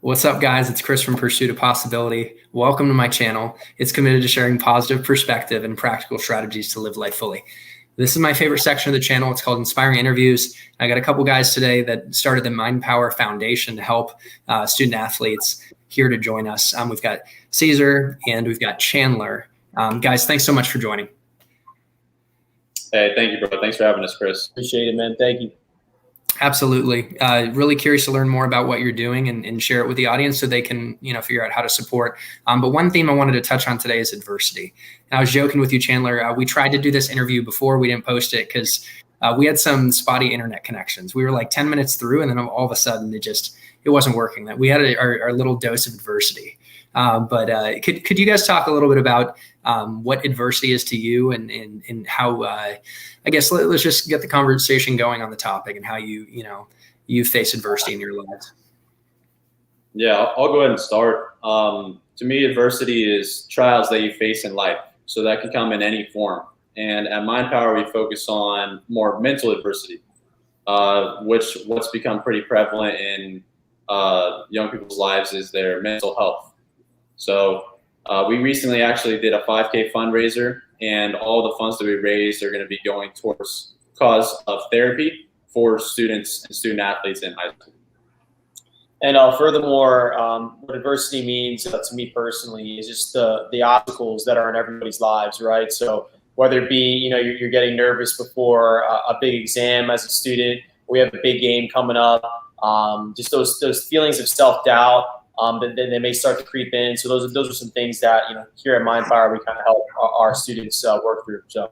What's up, guys? It's Chris from Pursuit of Possibility. Welcome to my channel. It's committed to sharing positive perspective and practical strategies to live life fully. This is my favorite section of the channel. It's called Inspiring Interviews. I got a couple guys today that started the MindPower Foundation to help student athletes here to join us. We've got Caesar and we've got Chandler. Guys, thanks so much for joining. Hey, thank you, bro. Thanks for having us, Chris. Appreciate it, man. Thank you. Absolutely. Really curious to learn more about what you're doing and share it with the audience so they can, figure out how to support. But one theme I wanted to touch on today is adversity. And I was joking with you, Chandler. We tried to do this interview before. We didn't post it because we had some spotty internet connections. We were like 10 minutes through, and then all of a sudden it wasn't working. That we had our little dose of adversity. But could you guys talk a little bit about what adversity is to you and how, I guess let's just get the conversation going on the topic and how you face adversity in your lives. Yeah, I'll go ahead and start. To me, adversity is trials that you face in life. So that can come in any form. And at MindPower, we focus on more mental adversity, what's become pretty prevalent in young people's lives is their mental health. So we recently actually did a 5K fundraiser, and all the funds that we raised are going to be going towards cause of therapy for students and student athletes in high school. And furthermore, what adversity means to me personally is just the obstacles that are in everybody's lives, right? So whether it be, you're getting nervous before a big exam as a student, we have a big game coming up, just those feelings of self-doubt, then they may start to creep in. So those are some things that, here at MindPower, we kind of help our students work through. So,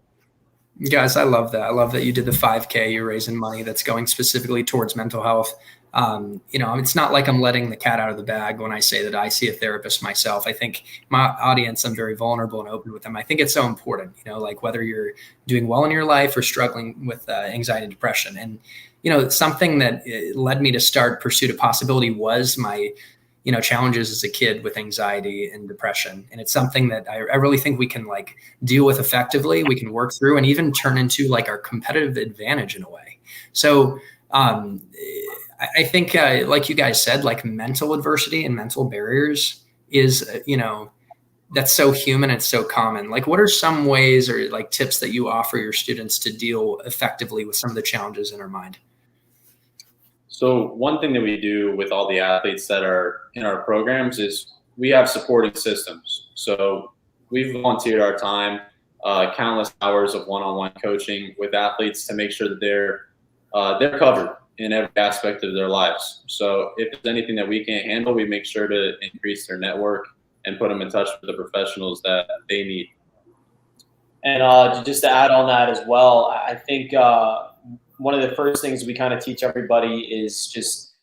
guys, I love that. I love that you did the 5K. You're raising money that's going specifically towards mental health. It's not like I'm letting the cat out of the bag when I say that I see a therapist myself. I think my audience, I'm very vulnerable and open with them. I think it's so important, like whether you're doing well in your life or struggling with anxiety and depression. And, something that led me to start Pursuit of Possibility was my challenges as a kid with anxiety and depression. And it's something that I really think we can deal with effectively. We can work through and even turn into our competitive advantage in a way. So I think like you guys said, mental adversity and mental barriers is, that's so human. It's so common. What are some ways or tips that you offer your students to deal effectively with some of the challenges in our mind? So one thing that we do with all the athletes that are in our programs is we have supporting systems. So we've volunteered our time, countless hours of one-on-one coaching with athletes to make sure that they're covered in every aspect of their lives. So if there's anything that we can't handle, we make sure to increase their network and put them in touch with the professionals that they need. And just to add on that as well, I think one of the first things we kind of teach everybody is just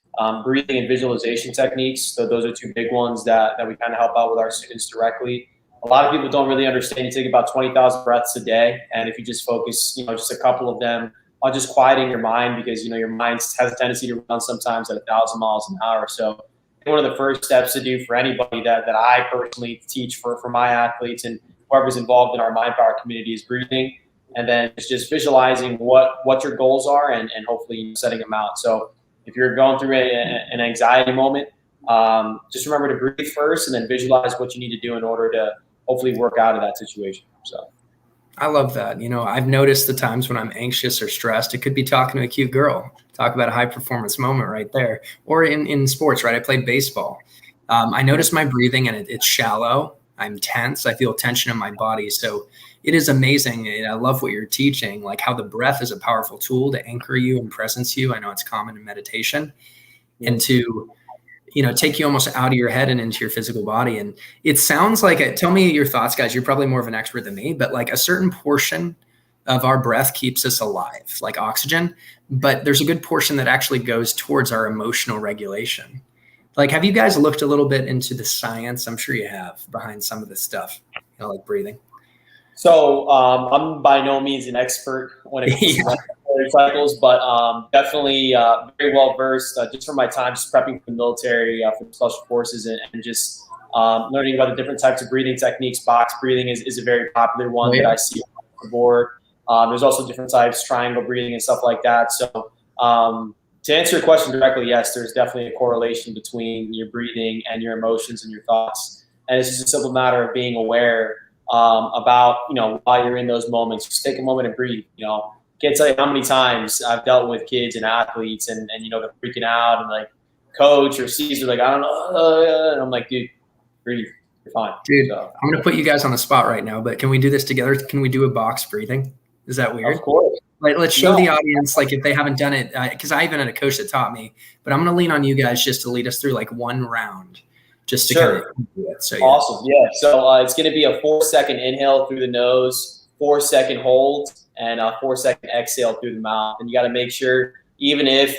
breathing and visualization techniques. So those are two big ones that we kind of help out with our students directly. A lot of people don't really understand. You take about 20,000 breaths a day. And if you just focus, just a couple of them on just quieting your mind, because, your mind has a tendency to run sometimes at 1,000 miles an hour. So one of the first steps to do for anybody that I personally teach for my athletes and whoever's involved in our MindPower community is breathing. And then it's just visualizing what your goals are and hopefully setting them out. So if you're going through an anxiety moment, just remember to breathe first and then visualize what you need to do in order to hopefully work out of that situation. So I love that. I've noticed the times when I'm anxious or stressed, it could be talking to a cute girl, talk about a high performance moment right there, or in sports, right? I played baseball. I notice my breathing and it's shallow. I'm tense. I feel tension in my body. So it is amazing. And I love what you're teaching, how the breath is a powerful tool to anchor you and presence you. I know it's common in meditation and to, take you almost out of your head and into your physical body. And it sounds tell me your thoughts, guys. You're probably more of an expert than me, but a certain portion of our breath keeps us alive, like oxygen, but there's a good portion that actually goes towards our emotional regulation. Have you guys looked a little bit into the science? I'm sure you have, behind some of this stuff, like breathing. So I'm by no means an expert when it comes to cycles, but definitely very well versed just from my time just prepping for the military, for the special forces, and just learning about the different types of breathing techniques. Box breathing is a very popular one that I see on the board. There's also different types, triangle breathing and stuff like that. So To answer your question directly, yes, there's definitely a correlation between your breathing and your emotions and your thoughts. And it's just a simple matter of being aware about, while you're in those moments, just take a moment and breathe. Can't tell you how many times I've dealt with kids and athletes and they're freaking out and like coach or Caesar, like, I don't know. And I'm like, dude, breathe. You're fine. Dude, So, I'm going to put you guys on the spot right now, but can we do this together? Can we do a box breathing? Is that weird? of course. Like, let's show the audience, like if they haven't done it, because I even had a coach that taught me, but I'm going to lean on you guys just to lead us through like one round, just to kind of do it. So, awesome. Yeah. So it's going to be a 4-second inhale through the nose, 4-second hold, and a 4-second exhale through the mouth. And you got to make sure, even if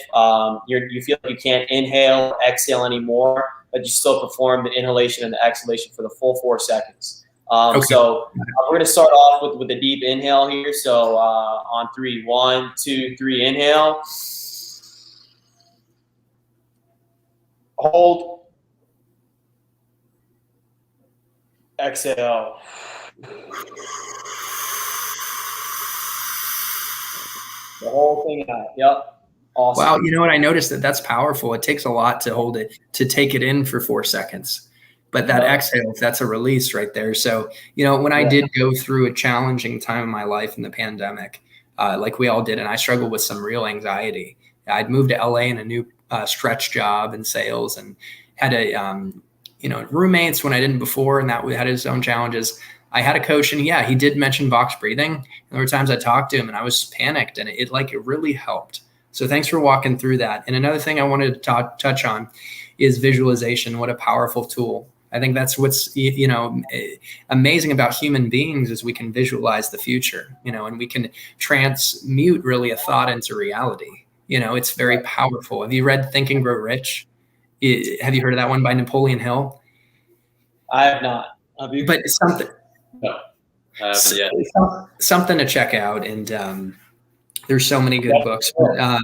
you feel like you can't inhale, exhale anymore, but you still perform the inhalation and the exhalation for the full 4 seconds. So we're going to start off with a deep inhale here. So on 3, 1, 2, 3, inhale. Hold. Exhale. The whole thing out. Yep. Awesome. Wow. You know what? I noticed that's powerful. It takes a lot to hold it, to take it in for 4 seconds. But that exhale, that's a release right there. So, when I did go through a challenging time in my life in the pandemic, like we all did, and I struggled with some real anxiety. I'd moved to LA in a new stretch job in sales and had roommates when I didn't before, and that had its own challenges. I had a coach, and he did mention box breathing. And there were times I talked to him and I was panicked, and it really helped. So thanks for walking through that. And another thing I wanted to touch on is visualization. What a powerful tool. I think that's what's, amazing about human beings is we can visualize the future, and we can transmute really a thought into reality. It's very powerful. Have you read Think and Grow Rich? Have you heard of that one by Napoleon Hill? I have not. Have you? But it's something. No. Something to check out. And there's so many good books. But,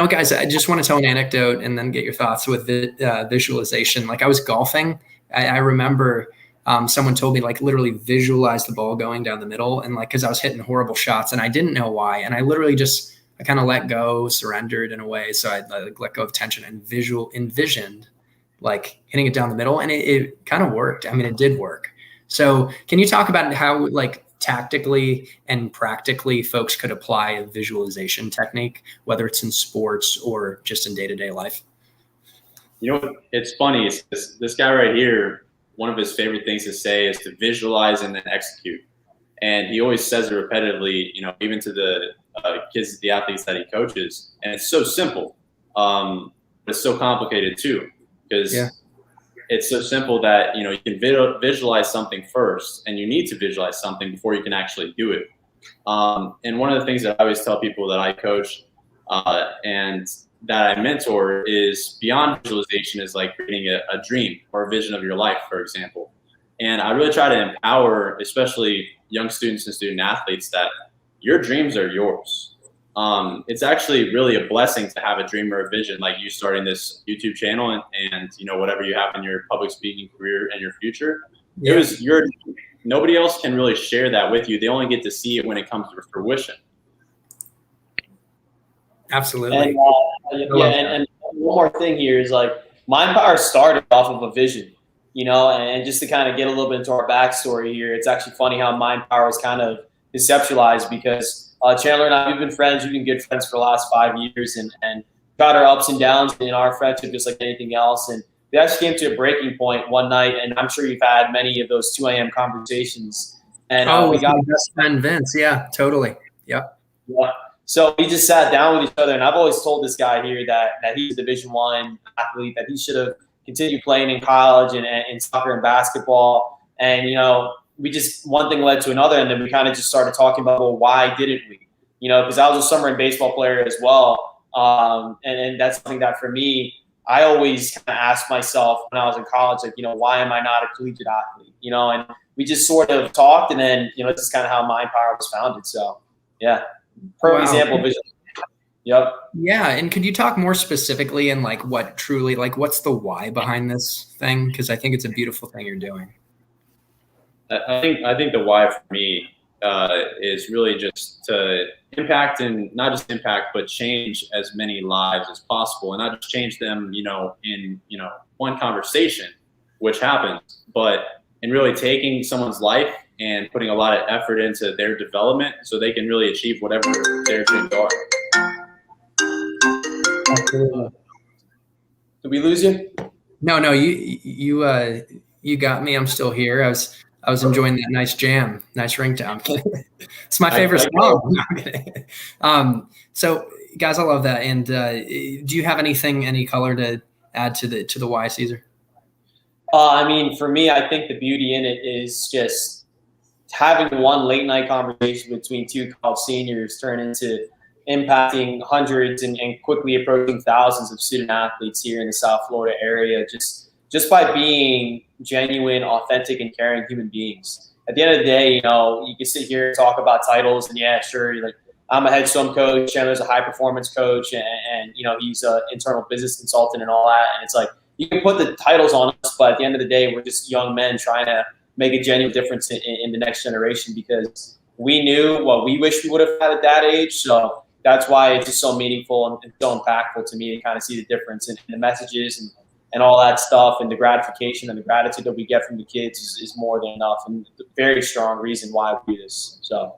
guys, I just want to tell an anecdote and then get your thoughts with visualization. Like I was golfing. I remember someone told me like literally visualize the ball going down the middle, and like because I was hitting horrible shots and I didn't know why, and I literally I kind of let go, surrendered in a way. So I let go of tension and envisioned like hitting it down the middle, and it kind of worked. I mean, it did work. So can you talk about how like tactically and practically folks could apply a visualization technique, whether it's in sports or just in day-to-day life? It's funny. This guy right here, one of his favorite things to say is to visualize and then execute. And he always says it repetitively, even to the kids, the athletes that he coaches. And it's so simple, but it's so complicated too, because it's so simple that, you can visualize something first, and you need to visualize something before you can actually do it. And one of the things that I always tell people that I coach and that I mentor is beyond visualization is like creating a dream or a vision of your life, for example. And I really try to empower, especially young students and student athletes, that your dreams are yours. It's actually really a blessing to have a dream or a vision, like you starting this YouTube channel and whatever you have in your public speaking career and your future. It was nobody else can really share that with you. They only get to see it when it comes to fruition. Absolutely. And one more thing here is like MindPower started off of a vision, and just to kind of get a little bit into our backstory here, it's actually funny how MindPower is kind of conceptualized because Chandler and I, we've been friends, we've been good friends for the last 5 years and got our ups and downs in our friendship just like anything else. And we actually came to a breaking point one night, and I'm sure you've had many of those 2 a.m. conversations. And we got my best friend Vince. Yeah, totally. Yep. Yeah. So we just sat down with each other, and I've always told this guy here that he's a Division I athlete, that he should have continued playing in college and in soccer and basketball. And, we just, one thing led to another, and then we kind of just started talking about, well, why didn't we? Because I was a summer and baseball player as well. And that's something that for me, I always kind of asked myself when I was in college, like, why am I not a collegiate athlete? And we just sort of talked, and then, this is kind of how MindPower was founded. So, yeah. Perfect example, vision. Yep. Yeah, and could you talk more specifically and like what's the why behind this thing? Because I think it's a beautiful thing you're doing. I think the why for me is really just to impact, and not just impact, but change as many lives as possible, and not just change them, in one conversation, which happens, but in really taking someone's life and putting a lot of effort into their development so they can really achieve whatever their dreams are. Absolutely. Did we lose you? No, you got me. I'm still here. I was enjoying that nice jam, nice ringtone. It's my favorite song. So guys, I love that. And do you have any color to add to the why, Caesar? I mean, for me, I think the beauty in it is just having one late night conversation between two college seniors turn into impacting hundreds and quickly approaching thousands of student athletes here in the South Florida area, just by being genuine, authentic, and caring human beings. At the end of the day, you can sit here and talk about titles, and yeah, sure, you're like, I'm a head swim coach, Chandler's a high performance coach, and he's an internal business consultant and all that. And it's like, you can put the titles on us, but at the end of the day, we're just young men trying to make a genuine difference in the next generation, because we knew what we wish we would have had at that age. So that's why it's just so meaningful and so impactful to me to kind of see the difference in the messages and all that stuff, and the gratification and the gratitude that we get from the kids is more than enough, and a very strong reason why we do this. So,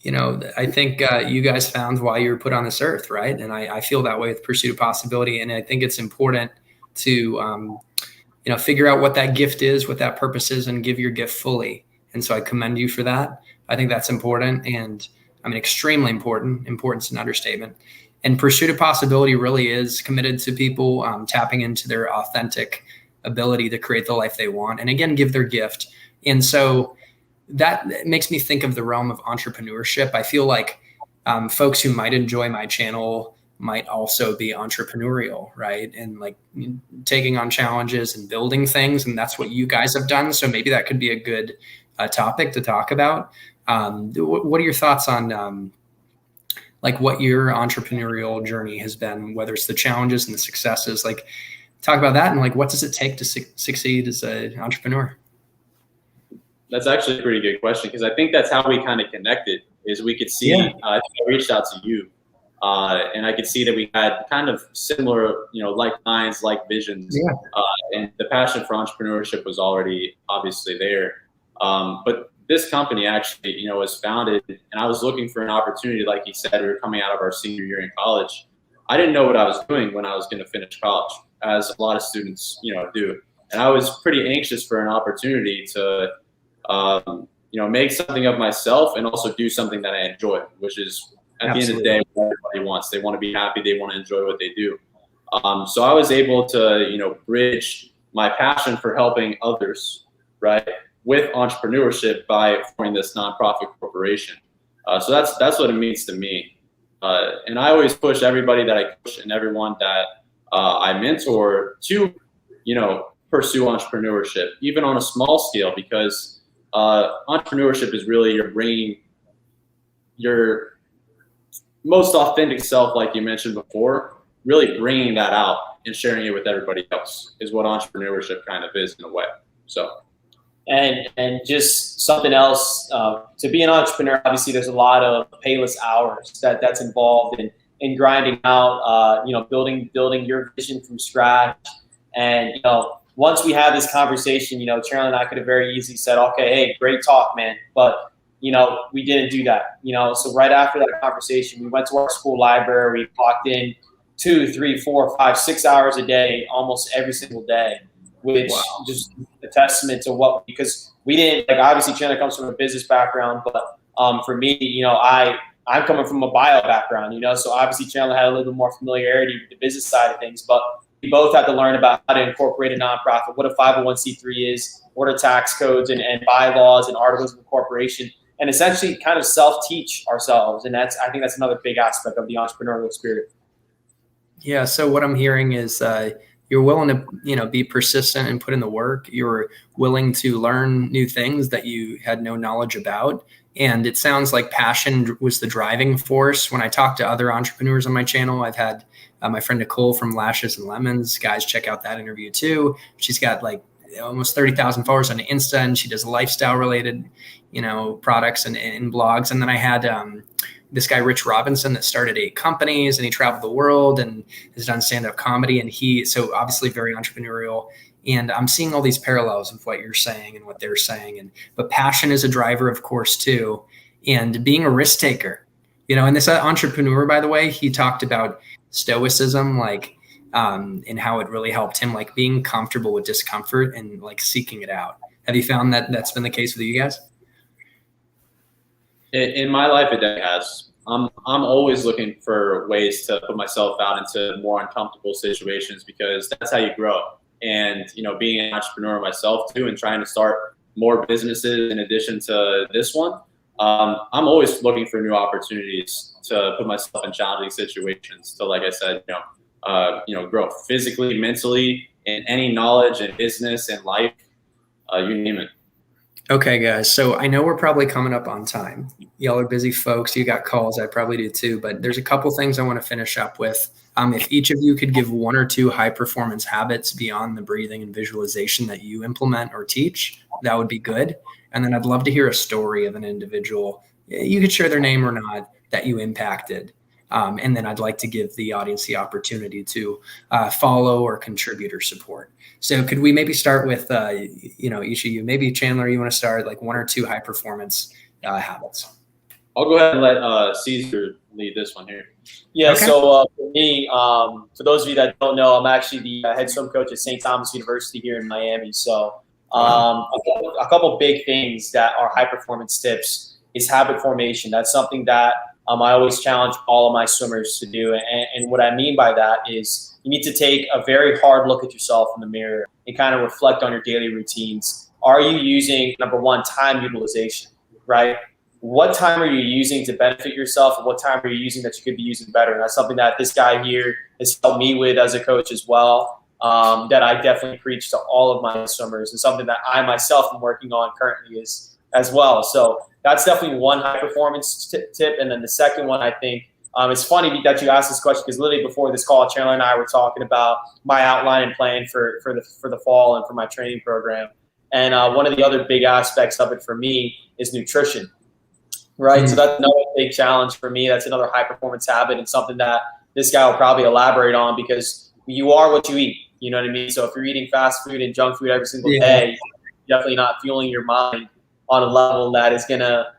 I think you guys found why you were put on this earth, right? And I feel that way with Pursuit of Possibility. And I think it's important to, figure out what that gift is, what that purpose is, and give your gift fully. And so I commend you for that. I think that's important. And extremely important. Importance an understatement. And Pursuit of Possibility really is committed to people tapping into their authentic ability to create the life they want, and again, give their gift. And so that makes me think of the realm of entrepreneurship. I feel like folks who might enjoy my channel might also be entrepreneurial, right? And like taking on challenges and building things. And that's what you guys have done. So maybe that could be a good topic to talk about. What are your thoughts on like what your entrepreneurial journey has been, whether it's the challenges and the successes? Like, talk about that, and like, what does it take to succeed as an entrepreneur? That's actually a pretty good question, because I think that's how we kind of connected. Is we could see, I reached out to you, and I could see that we had kind of similar, like minds, like visions, and the passion for entrepreneurship was already obviously there. But this company actually, was founded, and I was looking for an opportunity. Like he said, we were coming out of our senior year in college. I didn't know what I was doing when I was going to finish college, as a lot of students, do. And I was pretty anxious for an opportunity to, make something of myself and also do something that I enjoy, which is at the end of the day what everybody wants. They want to be happy. They want to enjoy what they do. So I was able to, bridge my passion for helping others, right, with entrepreneurship by forming this nonprofit corporation. So that's what it means to me. And I always push everybody that I coach and everyone that I mentor to, pursue entrepreneurship, even on a small scale, because entrepreneurship is really you're bringing your most authentic self, like you mentioned before, really bringing that out and sharing it with everybody else is what entrepreneurship kind of is in a way. So. And just something else, to be an entrepreneur, obviously there's a lot of payless hours that's involved in grinding out, building your vision from scratch. And, once we had this conversation, Chandler and I could have very easily said, okay, hey, great talk, man. But, we didn't do that, so right after that conversation, we went to our school library, we clocked in 2, 3, 4, 5, 6 hours a day, almost every single day, which just a testament to what, because we didn't, like, obviously Chandler comes from a business background, but for me, I'm coming from a bio background, so obviously Chandler had a little bit more familiarity with the business side of things, but we both had to learn about how to incorporate a nonprofit, what a 501c3 is, what are tax codes and bylaws and articles of incorporation, and essentially kind of self-teach ourselves. And I think that's another big aspect of the entrepreneurial spirit. Yeah. So what I'm hearing is you're willing to, be persistent and put in the work. You're willing to learn new things that you had no knowledge about. And it sounds like passion was the driving force. When I talk to other entrepreneurs on my channel, I've had my friend Nicole from Lashes and Lemons. Guys, check out that interview too. She's got like almost 30,000 followers on Insta, and she does lifestyle related, products and blogs. And then I had this guy, Rich Robinson, that started 8 companies, and he traveled the world and has done stand-up comedy. And so obviously very entrepreneurial. And I'm seeing all these parallels of what you're saying and what they're saying. But passion is a driver, of course, too. And being a risk taker, and this entrepreneur, by the way, he talked about stoicism, and how it really helped him, being comfortable with discomfort and seeking it out. Have you found that that's been the case with you guys? In my life, it has. I'm always looking for ways to put myself out into more uncomfortable situations, because that's how you grow. And, being an entrepreneur myself too, and trying to start more businesses in addition to this one, I'm always looking for new opportunities to put myself in challenging situations to, like I said, grow physically, mentally, in any knowledge and business and life, you name it. Okay, guys. So I know we're probably coming up on time. Y'all are busy folks. You got calls. I probably do too. But there's a couple things I want to finish up with. If each of you could give 1 or 2 high performance habits beyond the breathing and visualization that you implement or teach, that would be good. And then I'd love to hear a story of an individual. You could share their name or not that you impacted. And then I'd like to give the audience the opportunity to follow or contribute or support. So could we maybe start with, each of you, maybe Chandler, you want to start 1 or 2 high performance habits? I'll go ahead and let Caesar lead this one here. Yeah. Okay. So for me, for those of you that don't know, I'm actually the head swim coach at St. Thomas University here in Miami. So a couple big things that are high performance tips is habit formation. That's something that I always challenge all of my swimmers to do. And what I mean by that is you need to take a very hard look at yourself in the mirror and kind of reflect on your daily routines. Are you using, number one, time utilization, right? What time are you using to benefit yourself, and what time are you using that you could be using better? And that's something that this guy here has helped me with as a coach as well, that I definitely preach to all of my swimmers, and something that I myself am working on currently as well. So that's definitely one high performance tip. And then the second one, I think, it's funny that you asked this question, because literally before this call, Chandler and I were talking about my outline and plan for the fall and for my training program. And one of the other big aspects of it for me is nutrition, right? So that's another big challenge for me. That's another high performance habit, and something that this guy will probably elaborate on, because you are what you eat. You know what I mean? So if you're eating fast food and junk food every single day, you're definitely not fueling your mind on a level that is going to,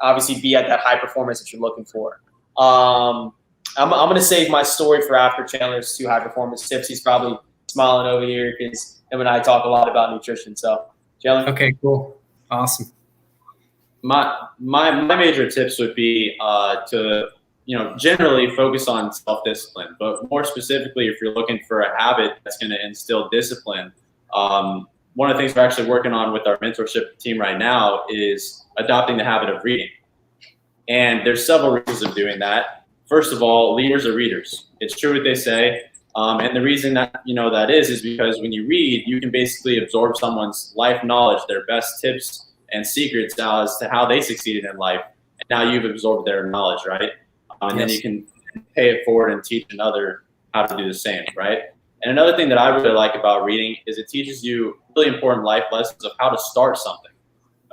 obviously be at that high performance that you're looking for. I'm going to save my story for after Chandler's 2 high performance tips. He's probably smiling over here because him and I talk a lot about nutrition. So, Chandler. Okay, cool. Awesome. My major tips would be to, generally focus on self-discipline, but more specifically, if you're looking for a habit that's going to instill discipline, one of the things we're actually working on with our mentorship team right now is adopting the habit of reading. And there's several reasons of doing that. First of all, leaders are readers. It's true what they say. And the reason that, that is because when you read, you can basically absorb someone's life knowledge, their best tips and secrets as to how they succeeded in life. And now you've absorbed their knowledge, right? And then you can pay it forward and teach another how to do the same, right? And another thing that I really like about reading is it teaches you really important life lessons of how to start something.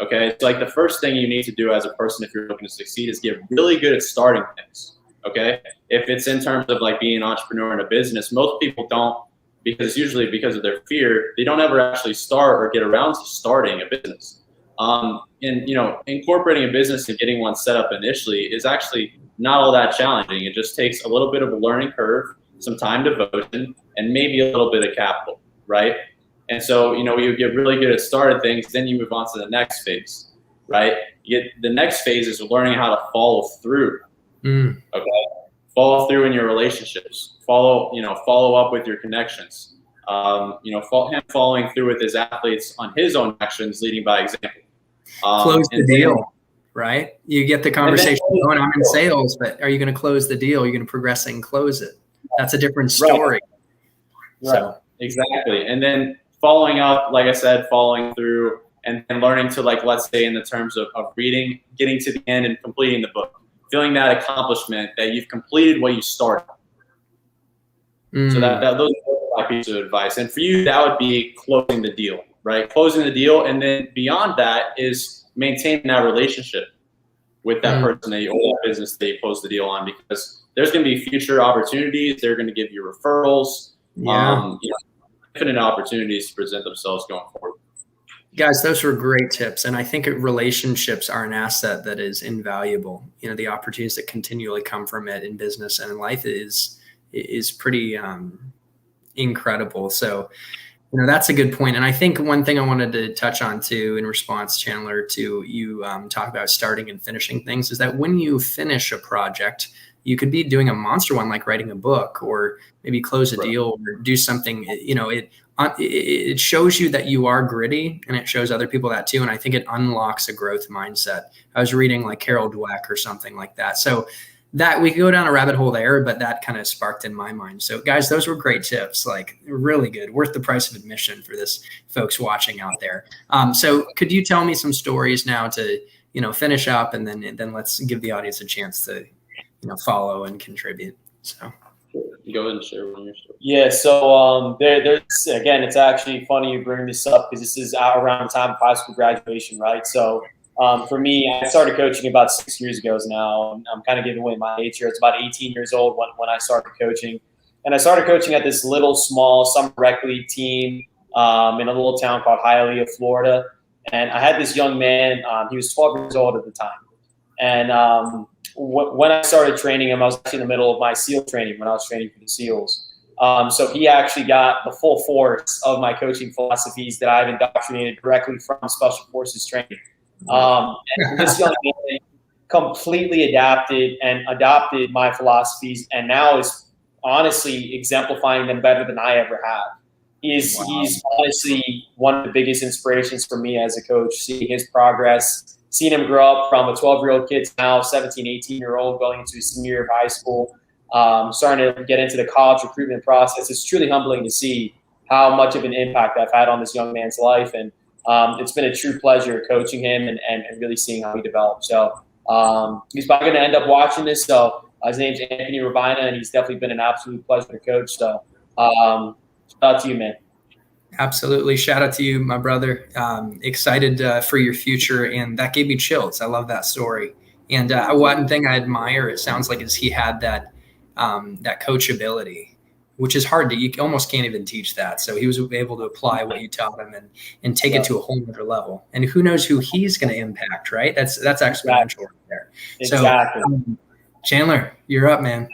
Okay, it's the first thing you need to do as a person if you're looking to succeed is get really good at starting things. Okay, if it's in terms of being an entrepreneur in a business, most people don't, because usually because of their fear, they don't ever actually start or get around to starting a business. And incorporating a business and getting one set up initially is actually not all that challenging. It just takes a little bit of a learning curve, some time devotion, and maybe a little bit of capital, right? And so, you get really good at starting things, then you move on to the next phase, right? The next phase is learning how to follow through. Okay, follow through in your relationships. Follow up with your connections. Following through with his athletes on his own actions, leading by example. Close the deal, right? You get the conversation going. I'm in sales, but are you going to close the deal? Are you going to progress and close it? That's a different story. Right. So exactly, and then following up, like I said, following through and learning to, let's say in the terms of reading, getting to the end and completing the book, feeling that accomplishment that you've completed what you started. So those are my pieces of advice. And for you, that would be closing the deal, right? Closing the deal. And then beyond that is maintaining that relationship. with that person that you owe that business that you closed the deal on, because there's going to be future opportunities. They're going to give you referrals. Infinite opportunities to present themselves going forward. Guys, those were great tips. And I think relationships are an asset that is invaluable. The opportunities that continually come from it in business and in life is pretty incredible. So, that's a good point. And I think one thing I wanted to touch on too, in response, Chandler, to you talk about starting and finishing things, is that when you finish a project, you could be doing a monster one, like writing a book or maybe close a deal or do something. It shows you that you are gritty, and it shows other people that too. And I think it unlocks a growth mindset. I was reading like Carol Dweck or something like that. So that we could go down a rabbit hole there, but that kind of sparked in my mind. So guys, those were great tips, like really good, worth the price of admission for this folks watching out there. So could you tell me some stories now to, finish up, and then let's give the audience a chance to, follow and contribute. So go ahead and share one of your stories. Yeah. So there's, again, it's actually funny you bring this up because this is around the time of high school graduation, right? So for me, I started coaching about 6 years ago now. I'm kind of giving away my age here. It's about 18 years old when I started coaching. And I started coaching at this little small summer rec league team in a little town called Hialeah, Florida. And I had this young man, he was 12 years old at the time. And when I started training him, I was actually in the middle of my SEAL training when I was training for the SEALs. So he actually got the full force of my coaching philosophies that I've indoctrinated directly from Special Forces training. And this young man completely adapted and adopted my philosophies, and now is honestly exemplifying them better than I ever have. He's honestly one of the biggest inspirations for me as a coach, seeing his progress, seeing him grow up from a 12-year-old kid to now 17, 18-year-old going into his senior year of high school, starting to get into the college recruitment process. It's truly humbling to see how much of an impact I've had on this young man's life. And it's been a true pleasure coaching him and really seeing how he develops. So he's probably going to end up watching this. So his name's Anthony Ravina, and he's definitely been an absolute pleasure to coach. So shout out to you, man. Absolutely. Shout out to you, my brother. Excited for your future. And that gave me chills. I love that story. And one thing I admire, it sounds like, is he had that coachability, which is hard you almost can't even teach that. So he was able to apply what you taught him and take it to a whole other level. And who knows who he's going to impact, right? That's exponential right there. Exactly. So Chandler, you're up, man.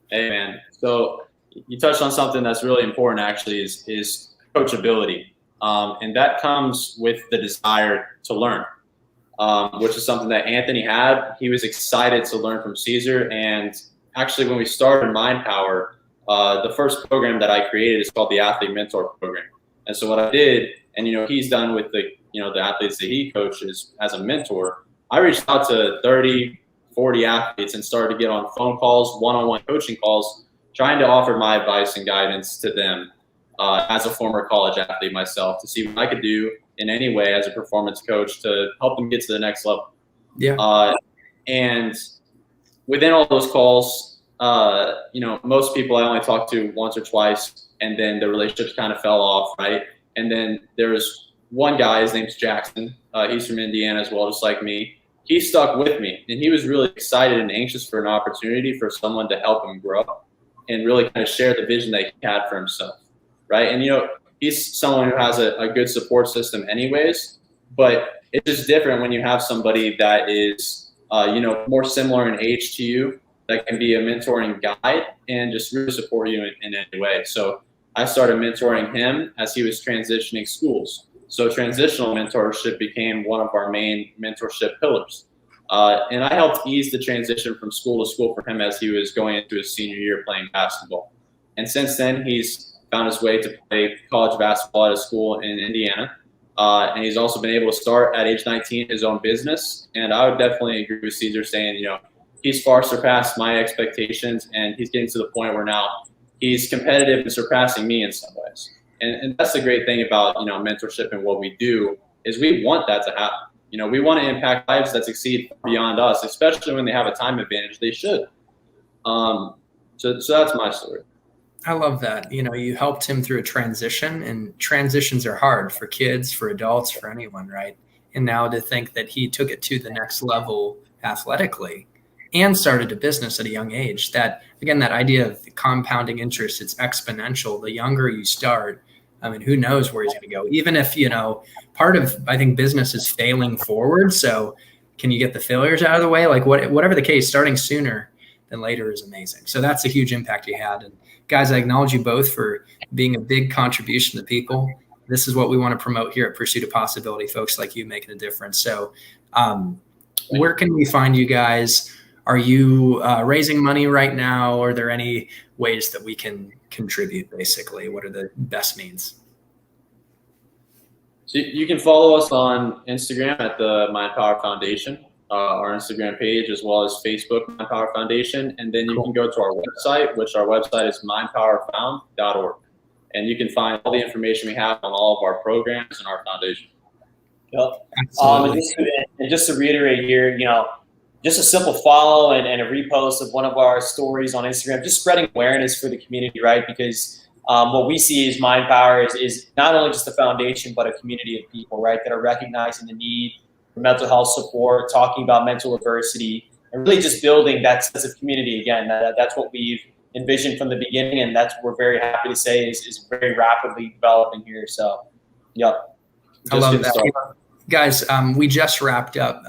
Hey, man. So you touched on something that's really important, actually, is coachability. And that comes with the desire to learn, which is something that Anthony had. He was excited to learn from Caesar. And actually, when we started MindPower, the first program that I created is called the Athlete Mentor Program. And so what I did, and he's done with the athletes that he coaches as a mentor, I reached out to 30, 40 athletes and started to get on phone calls, one-on-one coaching calls, trying to offer my advice and guidance to them as a former college athlete myself, to see what I could do in any way as a performance coach to help them get to the next level. Yeah. And within all those calls, most people I only talked to once or twice, and then the relationships kind of fell off, right? And then there's one guy, his name's Jackson. He's from Indiana as well, just like me. He stuck with me, and he was really excited and anxious for an opportunity for someone to help him grow and really kind of share the vision that he had for himself, right? And, he's someone who has a good support system anyways, but it's just different when you have somebody that is, more similar in age to you, that can be a mentoring guide and just really support you in any way. So I started mentoring him as he was transitioning schools. So transitional mentorship became one of our main mentorship pillars. And I helped ease the transition from school to school for him as he was going into his senior year playing basketball. And since then, he's found his way to play college basketball at a school in Indiana. And he's also been able to start at age 19 his own business. And I would definitely agree with Caesar saying, he's far surpassed my expectations, and he's getting to the point where now he's competitive and surpassing me in some ways. And that's the great thing about, mentorship and what we do is we want that to happen. We want to impact lives that succeed beyond us, especially when they have a time advantage. They should. So that's my story. I love that. You helped him through a transition, and transitions are hard for kids, for adults, for anyone, right? And now to think that he took it to the next level athletically and started a business at a young age, that again, that idea of compounding interest, it's exponential. The younger you start, I mean, who knows where he's going to go? Even if, part of, I think, business is failing forward. So can you get the failures out of the way? Like whatever the case, starting sooner than later is amazing. So that's a huge impact you had. And guys, I acknowledge you both for being a big contribution to people. This is what we want to promote here at Pursuit of Possibility, folks like you making a difference. So where can we find you guys? Are you raising money right now? Are there any ways that we can contribute, basically? What are the best means? So you can follow us on Instagram at the MindPower Foundation, our Instagram page, as well as Facebook, MindPower Foundation. And then you can go to our website, which our website is mindpowerfound.org. And you can find all the information we have on all of our programs and our foundation. Yep. And just to reiterate here, just a simple follow and a repost of one of our stories on Instagram, just spreading awareness for the community, right? Because what we see is MindPower is not only just a foundation, but a community of people, right, that are recognizing the need for mental health support, talking about mental adversity, and really just building that sense of community again. That's what we've envisioned from the beginning, and that's what we're very happy to say is very rapidly developing here. So, yep. I love that. Guys, we just wrapped up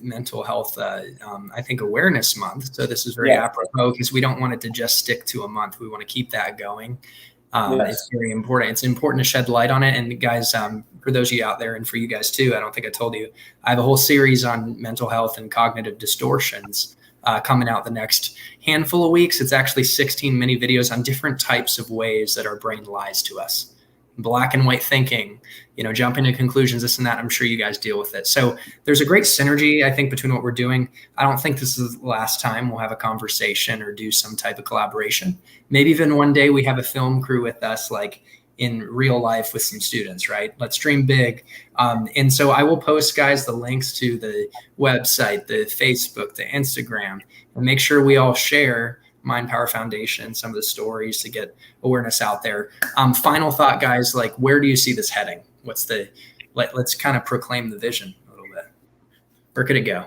mental health, I think, awareness month. So this is very apropos because we don't want it to just stick to a month. We want to keep that going. It's very important. It's important to shed light on it. And guys, for those of you out there and for you guys too, I don't think I told you, I have a whole series on mental health and cognitive distortions coming out the next handful of weeks. It's actually 16 mini videos on different types of ways that our brain lies to us. Black and white thinking, jumping to conclusions, this and that. I'm sure you guys deal with it. So there's a great synergy, I think, between what we're doing. I don't think this is the last time we'll have a conversation or do some type of collaboration. Maybe even one day we have a film crew with us, like in real life with some students, right? Let's dream big. And so I will post, guys, the links to the website, the Facebook, the Instagram, and make sure we all share MindPower Foundation, some of the stories to get awareness out there. Final thought, guys, like where do you see this heading? Let's kind of proclaim the vision a little bit. Where could it go?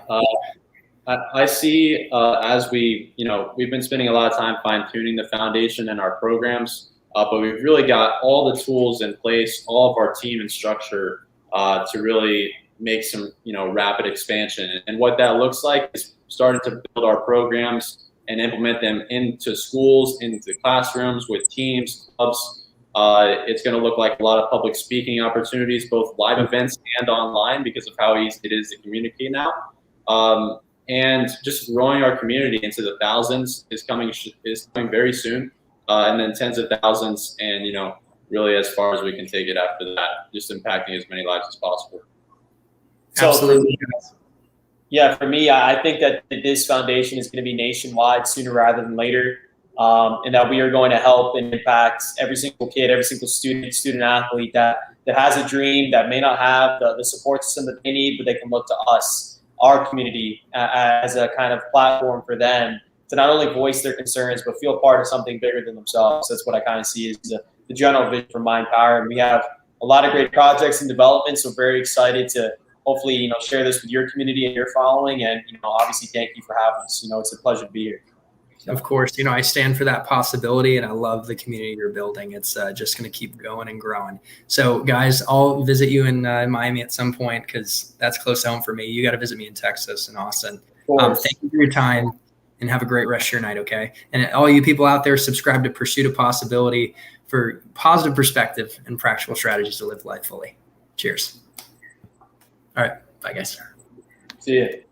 I see as we've been spending a lot of time fine tuning the foundation and our programs, but we've really got all the tools in place, all of our team and structure to really make some, rapid expansion. And what that looks like is starting to build our programs and implement them into schools, into classrooms, with teams, clubs. It's going to look like a lot of public speaking opportunities, both live events and online, because of how easy it is to communicate now. And just growing our community into the thousands is coming very soon, and then tens of thousands, and really as far as we can take it after that, just impacting as many lives as possible. Absolutely. Yeah, for me, I think that this foundation is going to be nationwide sooner rather than later, and that we are going to help and impact every single kid, every single student athlete that has a dream, that may not have the support system that they need, but they can look to us, our community, as a kind of platform for them to not only voice their concerns, but feel part of something bigger than themselves. That's what I kind of see as the general vision for MindPower. And we have a lot of great projects in development, so very excited to hopefully, share this with your community and your following. And, obviously, thank you for having us. It's a pleasure to be here. Of course, I stand for that possibility, and I love the community you're building. It's just going to keep going and growing. So, guys, I'll visit you in Miami at some point because that's close to home for me. You got to visit me in Texas and Austin. Thank you for your time, and have a great rest of your night, okay? And all you people out there, subscribe to Pursuit of Possibility for positive perspective and practical strategies to live life fully. Cheers. All right. Bye, guys. See you.